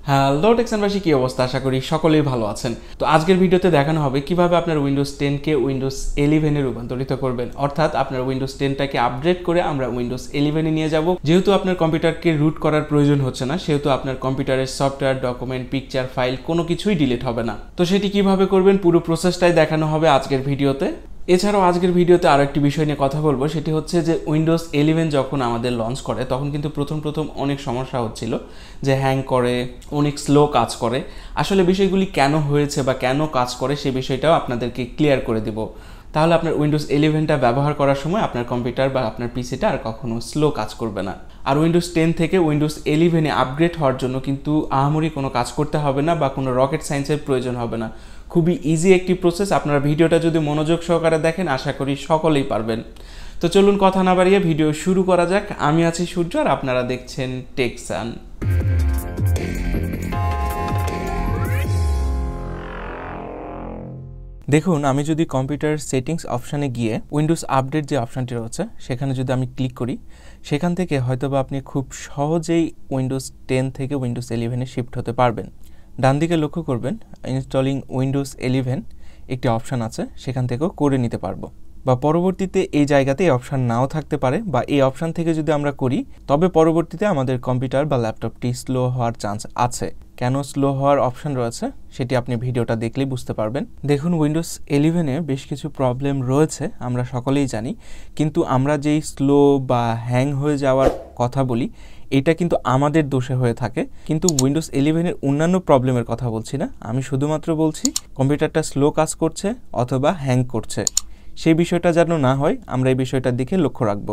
Hello টেকসানবাসী, কি অবস্থা? আশা করি সকলেই ভালো আছেন। তো আজকের ভিডিওতে দেখানো হবে কিভাবে আপনার উইন্ডোজ 10 কে উইন্ডোজ 11 এ রূপান্তরিত করবেন, অর্থাৎ আপনার উইন্ডোজ 10 টাকে আপডেট করে আমরা উইন্ডোজ 11 এ নিয়ে যাব। যেহেতু আপনার কম্পিউটারকে রুট করার প্রয়োজন হচ্ছে না, সেহেতু আপনার কম্পিউটারের সফটওয়্যার, ডকুমেন্ট, পিকচার, ফাইল কোনো কিছুই ডিলিট হবে না। তো সেটি কিভাবে করবেন পুরো প্রসেসটাই দেখানো হবে আজকের ভিডিওতে। এছাড়াও আজকের ভিডিওতে আরো একটি বিষয় নিয়ে কথা বলবো, সেটি হচ্ছে যে উইন্ডোজ 11 যখন আমাদের লঞ্চ করে তখন কিন্তু প্রথম অনেক সমস্যা হচ্ছিল, যে হ্যাং করে, অনেক স্লো কাজ করে। আসলে বিষয়গুলি কেন হয়েছে বা কেন কাজ করে সেই বিষয়টাও আপনাদেরকে ক্লিয়ার করে দিব। তাহলে আপনার উইন্ডোজ 11টা ব্যবহার করার সময় আপনার কম্পিউটার বা আপনার পিসিটা আর কখনো স্লো কাজ করবে না। আর উইন্ডোজ 10 থেকে উইন্ডোজ 11 আপগ্রেড হওয়ার জন্য কিন্তু আহামরি কোনো কাজ করতে হবে না বা কোনো রকেট সায়েন্সের প্রয়োজন হবে না। খুবই ইজি একটি প্রসেস। আপনারা ভিডিওটা যদি মনোযোগ সহকারে দেখেন আশা করি সকলেই পারবেন। তো চলুন কথা না বাড়িয়ে ভিডিও শুরু করা যাক। আমি আছি সূর্য আর আপনারা দেখছেন টেকসান। দেখুন, আমি যদি কম্পিউটার সেটিংস অপশানে গিয়ে উইন্ডোজ আপডেট যে অপশানটি রয়েছে সেখানে যদি আমি ক্লিক করি, সেখান থেকে হয়তোবা আপনি খুব সহজেই উইন্ডোজ 10 থেকে উইন্ডোজ 11 শিফট হতে পারবেন। ডান দিকে লক্ষ্য করবেন ইনস্টলিং উইন্ডোজ 11 একটি অপশান আছে, সেখান থেকেও করে নিতে পারবো। বা পরবর্তীতে এই জায়গাতে এই অপশান নাও থাকতে পারে, বা এই অপশান থেকে যদি আমরা করি তবে পরবর্তীতে আমাদের কম্পিউটার বা ল্যাপটপটি স্লো হওয়ার চান্স আছে। কেন স্লো হওয়ার অপশান রয়েছে সেটি আপনি ভিডিওটা দেখলেই বুঝতে পারবেন। দেখুন, উইন্ডোজ 11 বেশ কিছু প্রবলেম রয়েছে, আমরা সকলেই জানি। কিন্তু আমরা যেই স্লো বা হ্যাং হয়ে যাওয়ার কথা বলি, এটা কিন্তু আমাদের দোষে হয়ে থাকে। কিন্তু উইন্ডোজ 11 অন্যান্য প্রবলেমের কথা বলছি না, আমি শুধুমাত্র বলছি কম্পিউটারটা স্লো কাজ করছে অথবা হ্যাং করছে। সেই বিষয়টা যেন না হয়, আমরা এই বিষয়টার দিকে লক্ষ্য রাখব।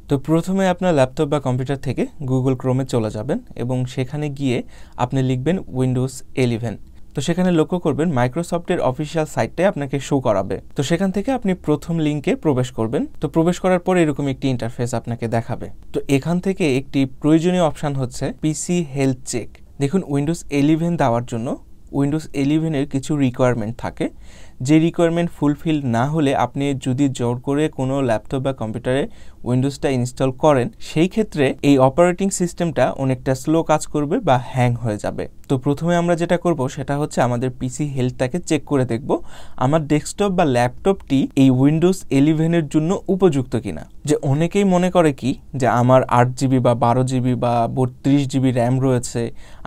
তো প্রথমে আপনার ল্যাপটপ বা কম্পিউটার থেকে গুগল ক্রোমে চলে যাবেন এবং সেখানে গিয়ে আপনি লিখবেন উইন্ডোজ 11। তো সেখানে লক্ষ্য করবেন মাইক্রোসফটের অফিসিয়াল সাইটটাই আপনাকে শো করাবে। তো সেখান থেকে আপনি প্রথম লিঙ্কে প্রবেশ করবেন। তো প্রবেশ করার পর এরকম একটি ইন্টারফেস আপনাকে দেখাবে। তো এখান থেকে একটি প্রয়োজনীয় অপশান হচ্ছে পিসি হেলথ চেক। দেখুন, উইন্ডোজ 11 দেওয়ার জন্য উইন্ডোজ 11 কিছু রিকোয়ারমেন্ট থাকে। যে রিকোয়ারমেন্ট ফুলফিল না হলে আপনি যদি জোর করে কোনো ল্যাপটপ বা কম্পিউটারে উইন্ডোজটা ইনস্টল করেন, সেই ক্ষেত্রে এই অপারেটিং সিস্টেমটা অনেকটা স্লো কাজ করবে বা হ্যাং হয়ে যাবে। তো প্রথমে আমরা যেটা করব সেটা হচ্ছে আমাদের পিসি হেলথটাকে চেক করে দেখব আমার ডেস্কটপ বা ল্যাপটপটি এই উইন্ডোজ 11 জন্য উপযুক্ত কিনা। যে অনেকেই মনে করে কি যে আমার 8GB বা 12GB বা 32GB র্যাম রয়েছে,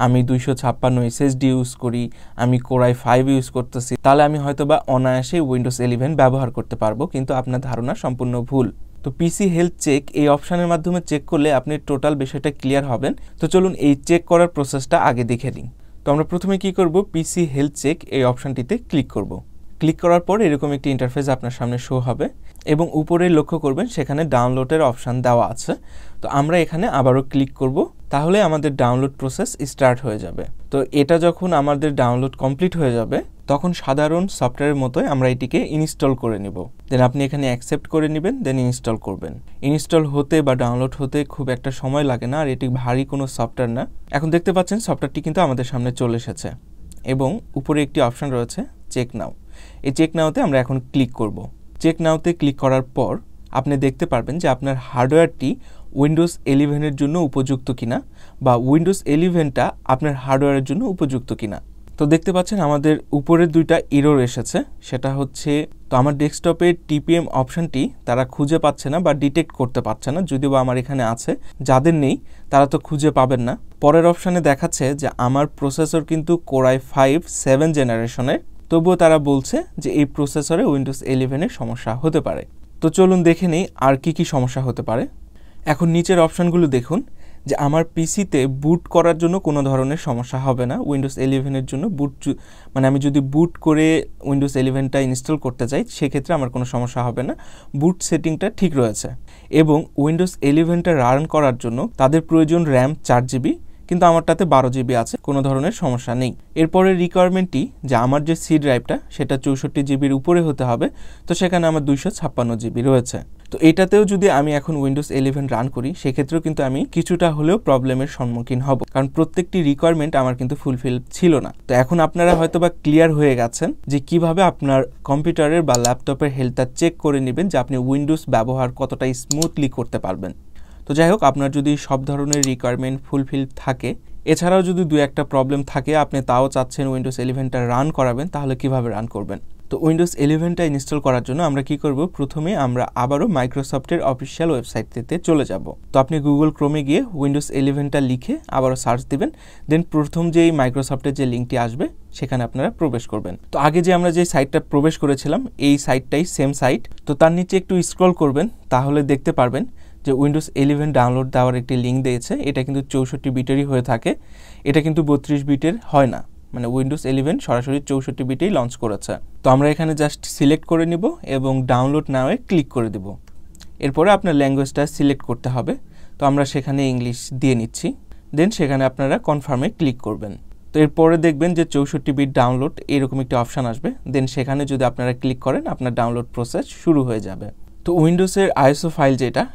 আমি 256 SSD ইউজ করি, আমি কোরাই 5 ইউজ করতেছি, তাহলে আমি হয়তোবা অনায়াসে উইন্ডোজ 11 ব্যবহার করতে পারবো। কিন্তু আপনার ধারণা সম্পূর্ণ ভুল। তো পিসি হেলথ চেক এই অপশানের মাধ্যমে চেক করলে আপনি টোটাল বিষয়টা ক্লিয়ার হবেন। তো চলুন এই চেক করার প্রসেসটা আগে দেখে নিই। তো আমরা প্রথমে কি করব, পিসি হেলথ চেক এই অপশানটিতে ক্লিক করব। ক্লিক করার পর এরকম একটি ইন্টারফেস আপনার সামনে শো হবে এবং উপরে লক্ষ্য করবেন সেখানে ডাউনলোডের অপশান দেওয়া আছে। তো আমরা এখানে আবারও ক্লিক করব, তাহলে আমাদের ডাউনলোড প্রসেস স্টার্ট হয়ে যাবে। তো এটা যখন আমাদের ডাউনলোড কমপ্লিট হয়ে যাবে তখন সাধারণ সফটওয়্যারের মতোই আমরা এটিকে ইনস্টল করে নিব। দেন আপনি এখানে অ্যাকসেপ্ট করে নেবেন, দেন ইনস্টল করবেন। ইনস্টল হতে বা ডাউনলোড হতে খুব একটা সময় লাগে না, আর এটি ভারী কোনো সফটওয়্যার না। এখন দেখতে পাচ্ছেন সফটওয়্যারটি কিন্তু আমাদের সামনে চলে এসেছে এবং উপরে একটি অপশান রয়েছে চেক নাও। এই চেক নাওতে আমরা এখন ক্লিক করব। চেক নাওতে ক্লিক করার পর আপনি দেখতে পারবেন যে আপনার হার্ডওয়্যারটি উইন্ডোজ 11 জন্য উপযুক্ত কিনা বা উইন্ডোজ 11টা আপনার হার্ডওয়্যারের জন্য উপযুক্ত কিনা। তো দেখতে পাচ্ছেন আমাদের উপরের দুইটা এরর এসেছে। সেটা হচ্ছে, তো আমার ডেস্কটপের টিপিএম অপশানটি তারা খুঁজে পাচ্ছে না বা ডিটেক্ট করতে পারছে না, যদিও বা আমার এখানে আছে। যাদের নেই তারা তো খুঁজে পাবেন না। পরের অপশানে দেখাচ্ছে যে আমার প্রসেসর কিন্তু কোরাই 5 7 জেনারেশনের, তবুও তারা বলছে যে এই প্রসেসরে উইন্ডোজ 11 সমস্যা হতে পারে। তো চলুন দেখে নিই আর কি সমস্যা হতে পারে। এখন নিচের অপশানগুলো দেখুন যে আমার পিসিতে বুট করার জন্য কোনো ধরনের সমস্যা হবে না। উইন্ডোজ 11 জন্য আমি যদি বুট করে উইন্ডোজ 11টা ইনস্টল করতে চাই সেক্ষেত্রে আমার কোনো সমস্যা হবে না, বুট সেটিংটা ঠিক রয়েছে। এবং উইন্ডোজ 11টা রান করার জন্য তাদের প্রয়োজন র্যাম 4GB, কিন্তু আমারটাতে 12GB আছে, কোনো ধরনের সমস্যা নেই। এরপরের রিকোয়ারমেন্টটি যে আমার যে সি ড্রাইভটা সেটা 64GBর উপরে হতে হবে, তো সেখানে আমার 256GB রয়েছে। তো এটাতেও যদি আমি এখন উইন্ডোজ 11 রান করি সেক্ষেত্রেও কিন্তু আমি কিছুটা হলেও প্রবলেমের সম্মুখীন হব, কারণ প্রত্যেকটি রিকোয়ারমেন্ট আমার কিন্তু ফুলফিল ছিল না। তো এখন আপনারা হয়তোবা ক্লিয়ার হয়ে গেছেন যে কিভাবে আপনার কম্পিউটারের বা ল্যাপটপের হেলথটা চেক করে নেবেন, যে আপনি উইন্ডোজ ব্যবহার কতটা স্মুথলি করতে পারবেন। তো যাই হোক, আপনার যদি সব ধরনের রিকোয়ারমেন্ট ফুলফিল থাকে এছাড়াও যদি দু একটা প্রবলেম থাকে, আপনি তাও চাচ্ছেন উইন্ডোজ 11টা রান করাবেন, তাহলে কিভাবে রান করবেন? তো উইন্ডোজ 11টা ইনস্টল করার জন্য আমরা কি করব, প্রথমে আমরা আবারও মাইক্রোসফটের অফিসিয়াল ওয়েবসাইটটিতে চলে যাব। তো আপনি গুগল ক্রোমে গিয়ে উইন্ডোজ 11টা লিখে আবারও সার্চ দিবেন, দেন প্রথম যেই মাইক্রোসফটের যে লিঙ্কটি আসবে সেখানে আপনারা প্রবেশ করবেন। তো আগে যে আমরা যে সাইটটা প্রবেশ করেছিলাম এই সাইটটাই সেম সাইট। তো তার নিচে একটু স্ক্রল করবেন, তাহলে দেখতে পারবেন যে উইন্ডোজ 11 ডাউনলোড দেওয়ার একটি লিঙ্ক দিয়েছে। এটা কিন্তু 64 বিটেরই হয়ে থাকে, এটা কিন্তু 32 বিটের হয় না। মানে উইন্ডোজ 11 সরাসরি 64 বিটেই লঞ্চ করেছে। তো আমরা এখানে জাস্ট সিলেক্ট করে নিব এবং ডাউনলোড নাওয়ে ক্লিক করে দেব। এরপরে আপনার ল্যাঙ্গুয়েজটা সিলেক্ট করতে হবে। তো আমরা সেখানে ইংলিশ দিয়ে নিচ্ছি, দেন সেখানে আপনারা কনফার্মে ক্লিক করবেন। তো এরপরে দেখবেন যে 64 বিট ডাউনলোড এরকম একটি অপশান আসবে, দেন সেখানে যদি আপনারা ক্লিক করেন আপনার ডাউনলোড প্রসেস শুরু হয়ে যাবে। তো উইন্ডোজের আইএসও ফাইল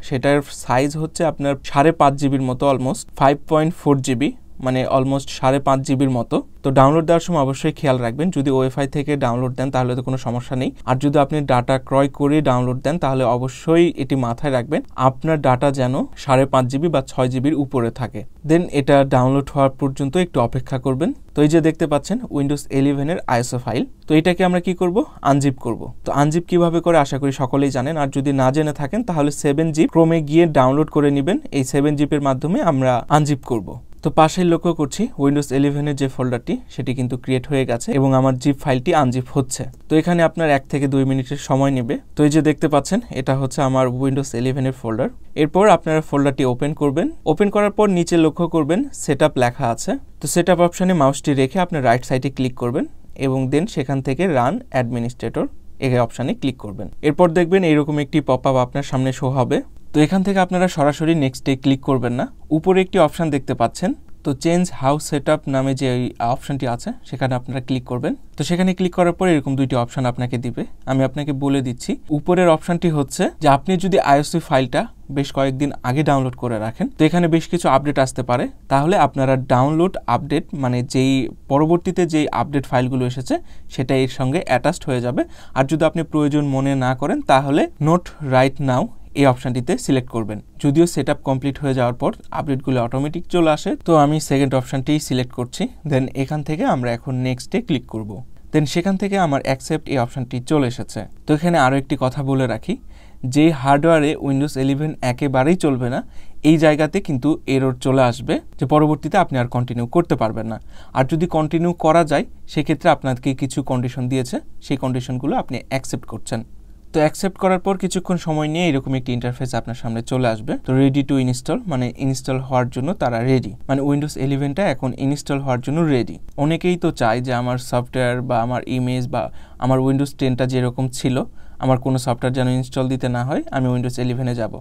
সেটার সাইজ হচ্ছে আপনার 5.5 জিবির মতো, অলমোস্ট 5.4 জিবি, মানে অলমোস্ট 5.5 জিবির মতো। তো ডাউনলোড দেওয়ার সময় অবশ্যই খেয়াল রাখবেন, যদি ওয়াইফাই থেকে ডাউনলোড দেন তাহলে তো কোনো সমস্যা নেই, আর যদি আপনি ডাটা ক্রয় করে ডাউনলোড দেন তাহলে অবশ্যই এটি মাথায় রাখবেন আপনার ডাটা যেন 5.5 জিবি বা 6 জিবির উপরে থাকে। দেন এটা ডাউনলোড হওয়ার পর্যন্ত একটু অপেক্ষা করবেন। তো এই যে দেখতে পাচ্ছেন উইন্ডোজ 11 এর আইএসও ফাইল। তো এটাকে আমরা কি করব, আনজিপ করব। তো আনজিপ কিভাবে করে আশা করি সকলেই জানেন, আর যদি না জেনে থাকেন তাহলে 7zip ক্রোমে গিয়ে ডাউনলোড করে নেবেন। এই 7zip এর মাধ্যমে আমরা আনজিপ করব। তো পাশেই লক্ষ্য করছি উইন্ডোজ 11 এর যে ফোল্ডারটি সেটি কিন্তু ক্রিয়েট হয়ে গেছে এবং আমার জিপ ফাইলটি আনজিপ হচ্ছে। তো এখানে আপনার 1 থেকে 2 মিনিটের সময় নেবে। তো এই যে দেখতে পাচ্ছেন এটা হচ্ছে আমার উইন্ডোজ 11 এর ফোল্ডার। এরপর আপনারা ফোল্ডারটি ওপেন করবেন। ওপেন করার পর নিচে লক্ষ্য করবেন সেটআপ লেখা আছে। তো সেটআপ অপশনে মাউসটি রেখে আপনার রাইট সাইডে ক্লিক করবেন এবং দেন সেখান থেকে রান অ্যাডমিনিস্ট্রেটর এই অপশানে ক্লিক করবেন। এরপর দেখবেন এইরকম একটি পপআপ আপনার সামনে শো হবে। তো এখান থেকে আপনারা সরাসরি নেক্সটে ক্লিক করবেন না, উপরে একটি অপশান দেখতে পাচ্ছেন। তো চেঞ্জ হাউস সেটআপ নামে যে অপশানটি আছে সেখানে আপনারা ক্লিক করবেন। তো সেখানে ক্লিক করার পর এরকম দুইটি অপশান আপনাকে দিবে। আমি আপনাকে বলে দিচ্ছি, উপরের অপশানটি হচ্ছে যে আপনি যদি আইওসি ফাইলটা বেশ কয়েকদিন আগে ডাউনলোড করে রাখেন, তো এখানে বেশ কিছু আপডেট আসতে পারে, তাহলে আপনারা ডাউনলোড আপডেট মানে যেই পরবর্তীতে যেই আপডেট ফাইলগুলো এসেছে সেটা এর সঙ্গে অ্যাটাচড হয়ে যাবে। আর যদি আপনি প্রয়োজন মনে না করেন তাহলে নোট রাইট নাও এই অপশানটিতে সিলেক্ট করবেন। যদিও সেটআপ কমপ্লিট হয়ে যাওয়ার পর আপডেটগুলো অটোমেটিক চলে আসে। তো আমি সেকেন্ড অপশানটি সিলেক্ট করছি, দেন এখান থেকে আমরা এখন নেক্সটে ক্লিক করব। দেন সেখান থেকে আমার অ্যাকসেপ্ট এই অপশানটি চলে এসেছে। তো এখানে আরও একটি কথা বলে রাখি, যে হার্ডওয়্যারে উইন্ডোজ 11 একেবারেই চলবে না এই জায়গাতে কিন্তু এরর চলে আসবে, যে পরবর্তীতে আপনি আর কন্টিনিউ করতে পারবেন না। আর যদি কন্টিনিউ করা যায় সেক্ষেত্রে আপনাকে কিছু কন্ডিশন দিয়েছে, সেই কন্ডিশনগুলো আপনি অ্যাকসেপ্ট করছেন। তো অ্যাকসেপ্ট করার পর কিছুক্ষণ সময় নিয়ে এরকম একটি ইন্টারফেস আপনার সামনে চলে আসবে। তো রেডি টু ইনস্টল মানে ইনস্টল হওয়ার জন্য তারা রেডি, মানে উইন্ডোজ 11টা এখন ইনস্টল হওয়ার জন্য রেডি। অনেকেই তো চায় যে আমার সফটওয়্যার বা আমার ইমেজ বা আমার উইন্ডোজ 10টা যেরকম ছিল আমার কোনো সফটওয়্যার যেন ইনস্টল দিতে না হয়, আমি উইন্ডোজ 11-এ যাব।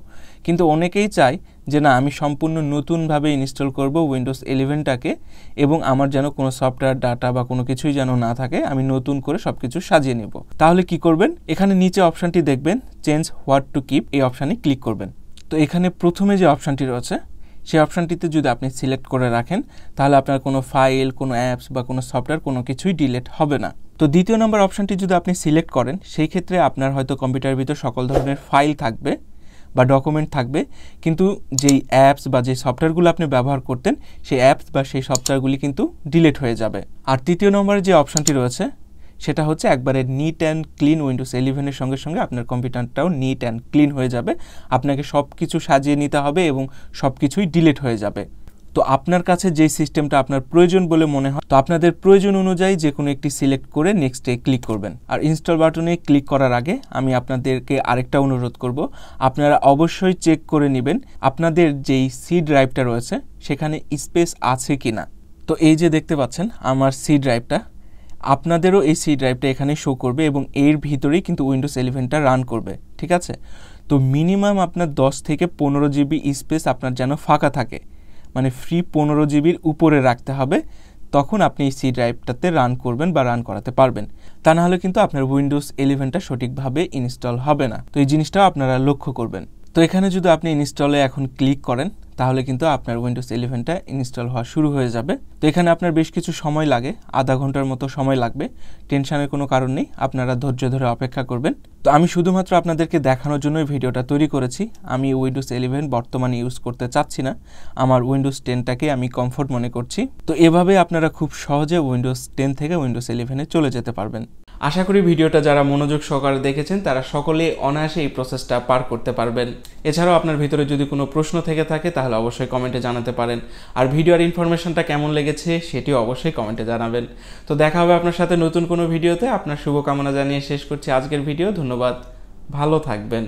কিন্তু অনেকেই চায় যে না, আমি সম্পূর্ণ নতুনভাবে ইনস্টল করব উইন্ডোজ 11টাকে এবং আমার যেন কোনো সফটওয়্যার ডাটা বা কোনো কিছুই যেন না থাকে, আমি নতুন করে সব কিছু সাজিয়ে নেব। তাহলে কি করবেন, এখানে নিচে অপশানটি দেখবেন চেঞ্জ হোয়াট টু কিপ, এই অপশানে ক্লিক করবেন। তো এখানে প্রথমে যে অপশানটি রয়েছে সেই অপশানটিতে যদি আপনি সিলেক্ট করে রাখেন তাহলে আপনার কোনো ফাইল, কোনো অ্যাপস বা কোনো সফটওয়্যার কোনো কিছুই ডিলিট হবে না। তো দ্বিতীয় নম্বর অপশানটি যদি আপনি সিলেক্ট করেন সেই ক্ষেত্রে আপনার হয়তো কম্পিউটারের ভিতর সকল ধরনের ফাইল থাকবে বা ডকুমেন্ট থাকবে, কিন্তু যেই অ্যাপস বা যে সফটওয়্যারগুলো আপনি ব্যবহার করতেন সেই অ্যাপস বা সেই সফটওয়্যারগুলি কিন্তু ডিলিট হয়ে যাবে। আর তৃতীয় নম্বরে যে অপশানটি রয়েছে সেটা হচ্ছে একবারে নিট অ্যান্ড ক্লিন। উইন্ডোজ 11-এর সঙ্গে সঙ্গে আপনার কম্পিউটারটাও নিট অ্যান্ড ক্লিন হয়ে যাবে। আপনাকে সব কিছু সাজিয়ে নিতে হবে এবং সব কিছুই ডিলিট হয়ে যাবে। তো আপনার কাছে যে সিস্টেমটা আপনার প্রয়োজন বলে মনে হয়, তো আপনাদের প্রয়োজন অনুযায়ী যে কোনো একটি সিলেক্ট করে নেক্সটে ক্লিক করবেন। আর ইনস্টল বাটনে ক্লিক করার আগে আমি আপনাদেরকে আরেকটা অনুরোধ করব, আপনারা অবশ্যই চেক করে নেবেন আপনাদের যেই সি ড্রাইভটা রয়েছে সেখানে স্পেস আছে কিনা। তো এই যে দেখতে পাচ্ছেন আমার সি ড্রাইভটা, আপনাদেরও এই সি ড্রাইভটা এখানে শো করবে এবং এর ভিতরেই কিন্তু উইন্ডোজ 11টা রান করবে, ঠিক আছে। তো মিনিমাম আপনার 10 থেকে 15 জিবি স্পেস আপনার যেন ফাঁকা থাকে, মানে ফ্রি 15 জিবির উপরে রাখতে হবে, তখন আপনি এই সি ড্রাইভটাতে রান করবেন বা রান করাতে পারবেন। তা না হলে কিন্তু আপনার উইন্ডোজ 11টা সঠিকভাবে ইনস্টল হবে না। তো এই জিনিসটাও আপনারা লক্ষ্য করবেন। তো এখানে যদি আপনি ইনস্টলে এখন ক্লিক করেন তাহলে কিন্তু আপনার উইন্ডোজ 11টা ইনস্টল হওয়া শুরু হয়ে যাবে। তো এখানে আপনার বেশ কিছু সময় লাগে, আধা ঘন্টার মতো সময় লাগবে। টেনশনের কোনো কারণ নেই, আপনারা ধৈর্য ধরে অপেক্ষা করবেন। তো আমি শুধুমাত্র আপনাদেরকে দেখানোর জন্যই ভিডিওটা তৈরি করেছি। আমি উইন্ডোজ 11 বর্তমানে ইউজ করতে চাচ্ছি না, আমার উইন্ডোজ 10টাকে আমি কমফোর্ট মনে করছি। তো এভাবে আপনারা খুব সহজে উইন্ডোজ 10 থেকে উইন্ডোজ 11-এ চলে যেতে পারবেন। আশা করি ভিডিওটা যারা মনোযোগ সহকারে দেখেছেন তারা সকলে অনায়াসে এই প্রসেসটা পার করতে পারবেন। এছাড়াও আপনার ভিতরে যদি কোনো প্রশ্ন থেকে থাকে তাহলে অবশ্যই কমেন্টে জানাতে পারেন। আর ভিডিওর ইনফরমেশনটা কেমন লেগেছে সেটিও অবশ্যই কমেন্টে জানাবেন। তো দেখা হবে আপনার সাথে নতুন কোনো ভিডিওতে। আপনার শুভকামনা জানিয়ে শেষ করছি আজকের ভিডিও। ধন্যবাদ, ভালো থাকবেন।